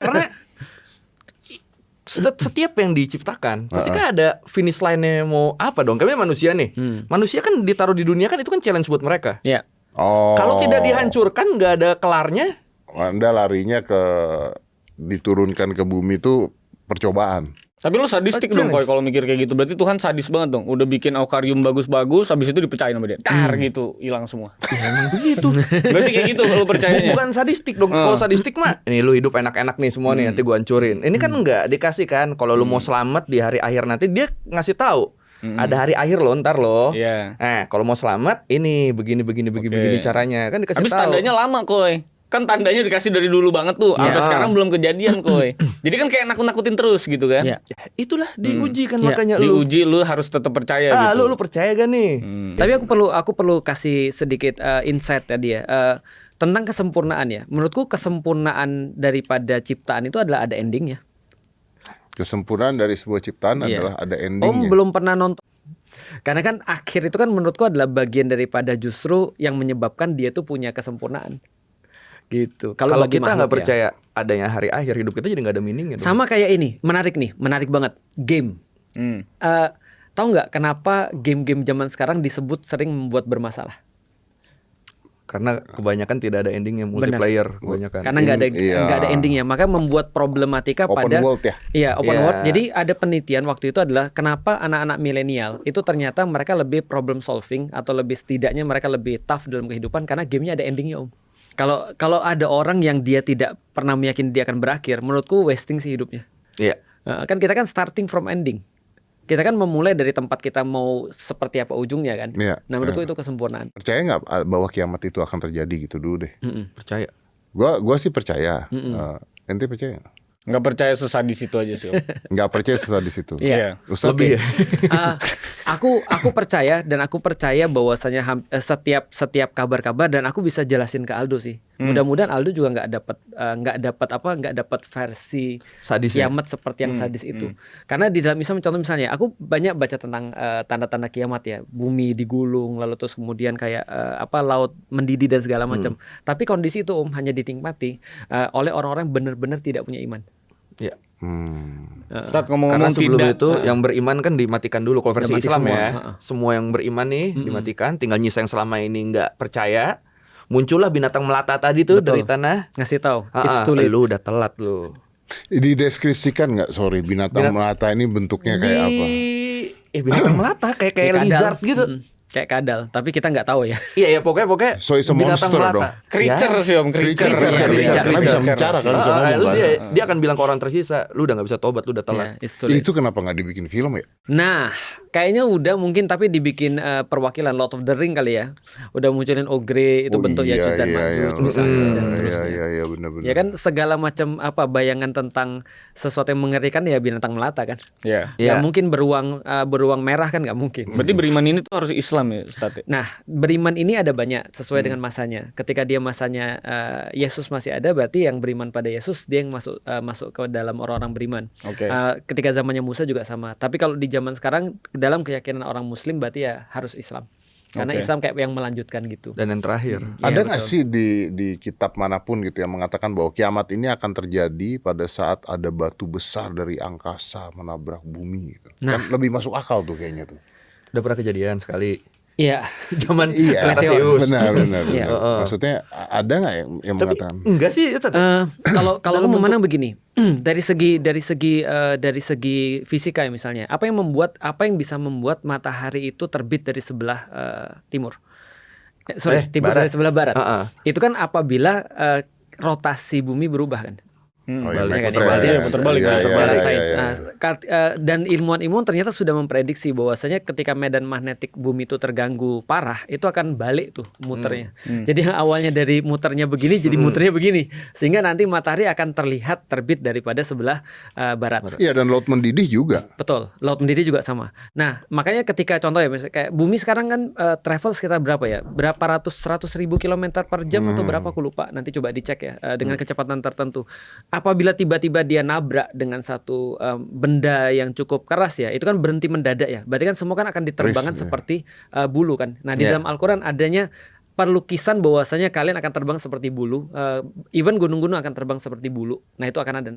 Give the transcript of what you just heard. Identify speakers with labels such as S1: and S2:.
S1: Karena setiap yang diciptakan pasti kan ada finish line-nya mau apa dong. Kami manusia nih. Manusia kan ditaruh di dunia kan itu kan challenge buat mereka.
S2: Iya.
S1: Kalau tidak dihancurkan nggak ada kelarnya.
S3: Anda larinya ke diturunkan ke bumi itu percobaan.
S4: Tapi lu sadistik dong kalau mikir kayak gitu. Berarti Tuhan sadis banget dong. Udah bikin akuarium bagus-bagus, habis itu dipecahin sama dia. Gitu, hilang semua.
S1: Ya emang begitu.
S4: Berarti kayak gitu lu percayanya.
S1: Bukan sadistik dong. Kalau sadistik mah ini lu hidup enak-enak nih semua nih nanti gua hancurin. Ini kan enggak dikasih kan. Kalau lu mau selamat di hari akhir nanti dia ngasih tahu. Ada hari akhir lo ntar lo. Kalau mau selamat ini begini caranya kan dikasih tahu.
S4: Habis tandanya lama koy. Kan tandanya dikasih dari dulu banget tuh. Sampai sekarang belum kejadian koy. Jadi kan kayak nakut-nakutin terus gitu kan.
S1: Itulah diuji kan makanya lu.
S4: Diuji lu harus tetap percaya gitu.
S1: Lu percaya gak nih?
S2: Tapi aku perlu kasih sedikit insight tadi ya. Tentang kesempurnaan ya. Menurutku kesempurnaan daripada ciptaan itu adalah ada endingnya.
S3: Kesempurnaan dari sebuah ciptaan adalah ada endingnya.
S2: Belum pernah nonton. Karena kan akhir itu kan menurutku adalah bagian daripada justru yang menyebabkan dia tuh punya kesempurnaan. Gitu. Kalau
S1: kita nggak percaya adanya hari akhir, hidup kita jadi nggak ada meaningnya.
S2: Sama kayak ini, menarik banget. Game. Tahu nggak kenapa game-game zaman sekarang disebut sering membuat bermasalah?
S1: Karena kebanyakan tidak ada endingnya, multiplayer kebanyakan.
S2: Karena nggak ada endingnya, maka membuat problematika
S3: open
S2: pada
S3: world ya.
S2: Iya, open world. Jadi ada penelitian waktu itu adalah kenapa anak-anak milenial itu ternyata mereka lebih problem solving atau lebih setidaknya mereka lebih tough dalam kehidupan karena gamenya ada endingnya om. Kalau ada orang yang dia tidak pernah meyakini dia akan berakhir, menurutku wasting sih hidupnya.
S1: Iya.
S2: Kan kita kan starting from ending. Kita kan memulai dari tempat kita mau seperti apa ujungnya kan. Nah menurutku itu kesempurnaan.
S3: Percaya nggak bahwa kiamat itu akan terjadi gitu dulu deh?
S1: Percaya.
S3: Gua sih percaya. Ente percaya nggak?
S4: Nggak percaya sesadis itu aja sih om.
S3: Nggak percaya sesadis itu.
S2: Iya.
S3: Ustaz
S1: Lebih ya.
S2: Aku percaya dan aku percaya bahwasanya setiap kabar-kabar dan aku bisa jelasin ke Aldo sih. Mudah-mudahan Aldo juga nggak dapat versi
S1: sadis
S2: kiamat seperti yang sadis itu. Karena di dalam Islam misalnya aku banyak baca tentang tanda-tanda kiamat ya, bumi digulung lalu terus kemudian kayak laut mendidih dan segala macam. Tapi kondisi itu om hanya dinikmati oleh orang-orang yang benar-benar tidak punya iman.
S1: Iya.
S4: Saat
S1: Karena
S4: ngomong-ngomong
S1: sebelum
S4: tidak,
S1: itu yang beriman kan dimatikan dulu. Kalau versi Islam
S2: semua.
S1: ya, semua yang beriman nih dimatikan. Tinggal nyisa yang selama ini nggak percaya. Muncullah binatang melata tadi tuh dari tanah.
S2: Ngasih tahu, it's too late.
S1: Lu udah telat lu.
S3: Dideskripsikan nggak? Sorry, binatang melata ini bentuknya kayak apa?
S1: Binatang melata kayak
S2: Kadal.
S1: lizard gitu.
S2: Kayak kadal, tapi kita nggak tahu ya.
S1: Iya pokoknya
S3: So it's a
S1: binatang
S3: monster
S1: melata.
S3: dong.
S4: creature sih om, creature.
S3: Karena bisa bicara kan, bisa ngomong kan.
S1: Dia akan bilang ke orang tersisa, lu udah nggak bisa tobat, lu udah telat.
S2: It's too late.
S3: Itu kenapa nggak dibikin film ya?
S2: Nah, kayaknya udah mungkin tapi dibikin perwakilan Lord of the Ring kali ya. Udah munculin ogre itu bentuk Yajuj dan Majuj misalnya dan seterusnya.
S3: Iya, benar-benar.
S2: Ya kan segala macam bayangan tentang sesuatu yang mengerikan ya binatang melata kan.
S4: Iya.
S2: Nggak mungkin beruang merah kan nggak mungkin.
S4: Berarti beriman ini tuh harus Islam ya Ustaz.
S2: Nah, beriman ini ada banyak sesuai dengan masanya. Ketika dia masanya Yesus masih ada, berarti yang beriman pada Yesus dia yang masuk ke dalam orang-orang beriman. Ketika zamannya Musa juga sama. Tapi kalau di zaman sekarang dalam keyakinan orang Muslim berarti ya harus Islam. Karena Islam kayak yang melanjutkan gitu.
S1: Dan yang terakhir,
S3: ada nggak sih di kitab manapun gitu yang mengatakan bahwa kiamat ini akan terjadi pada saat ada batu besar dari angkasa menabrak bumi gitu. Kan lebih masuk akal tuh kayaknya tuh.
S1: udah pernah kejadian sekali.
S2: Iya.
S1: Zaman
S3: Iya,
S1: Atasius.
S3: benar. Maksudnya ada nggak yang
S1: Tapi
S3: mengatakan?
S1: enggak sih.
S2: Kalau aku memandang begini, dari segi fisika ya misalnya, apa yang bisa membuat matahari itu terbit dari sebelah timur? Timur dari sebelah barat. Itu kan apabila rotasi bumi berubah kan.
S4: Terbalik.
S2: Dan ilmuwan ternyata sudah memprediksi bahwasanya ketika medan magnetik bumi itu terganggu parah, itu akan balik tuh muternya. Jadi yang awalnya dari muternya begini jadi muternya begini, sehingga nanti matahari akan terlihat terbit daripada sebelah barat.
S3: Iya, dan laut mendidih juga.
S2: Betul, laut mendidih juga sama. Nah, makanya ketika contoh ya, misalnya kayak bumi sekarang kan travel sekitar berapa ya? Berapa ratus ribu kilometer per jam atau berapa aku lupa. Nanti coba dicek ya dengan kecepatan tertentu. Apabila tiba-tiba dia nabrak dengan satu benda yang cukup keras ya, itu kan berhenti mendadak ya. Berarti kan semua kan akan diterbangkan seperti bulu kan. Nah, di dalam Al-Quran adanya lukisan bahwasanya kalian akan terbang seperti bulu, even gunung-gunung akan terbang seperti bulu. Nah, itu akan ada.